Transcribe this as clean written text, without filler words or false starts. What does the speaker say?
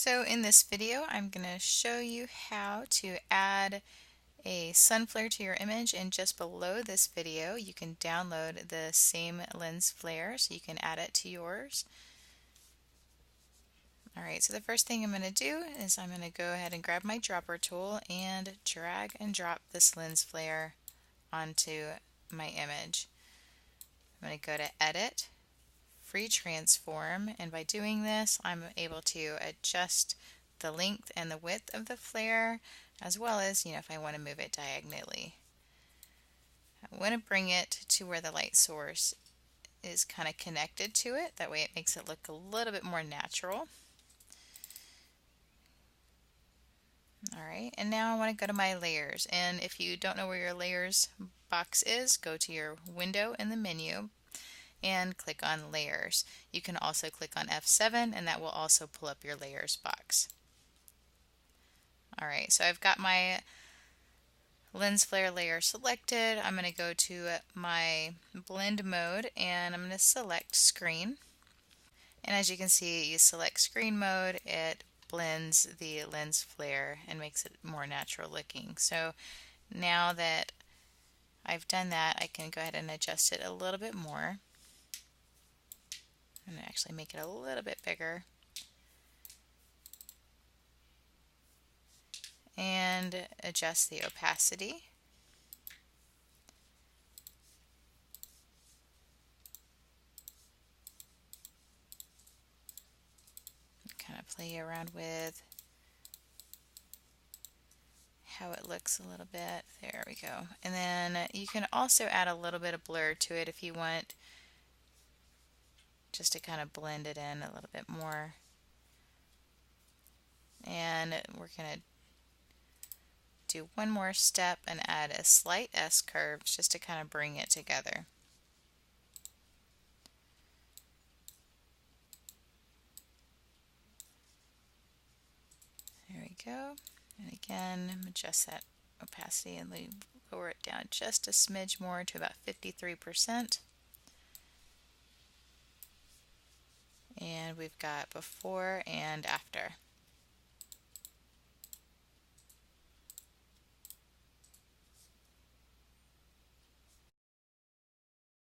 So in this video I'm going to show you how to add a sun flare to your image, and just below this video you can download the same lens flare so you can add it to yours. Alright, so the first thing I'm going to do is I'm going to go ahead and grab my dropper tool and drag and drop this lens flare onto my image. I'm going to go to Edit, Free Transform, and by doing this I'm able to adjust the length and the width of the flare, as well as, if I want to move it diagonally. I want to bring it to where the light source is kind of connected to it. That way it makes it look a little bit more natural. Alright, and now I want to go to my layers, and if you don't know where your layers box is, go to your window in the menu and click on layers. You can also click on F7 and that will also pull up your layers box. Alright, so I've got my lens flare layer selected. I'm going to go to my blend mode and I'm going to select screen. And as you can see, you select screen mode, it blends the lens flare and makes it more natural looking. So now that I've done that, I can go ahead and adjust it a little bit more. I'm going to actually make it a little bit bigger. And adjust the opacity. Kind of play around with how it looks a little bit. There we go. And then you can also add a little bit of blur to it if you want, just to kind of blend it in a little bit more. And we're going to do one more step and add a slight S-curve just to kind of bring it together. There we go. And again, adjust that opacity and lower it down just a smidge more to about 53%. And we've got before and after.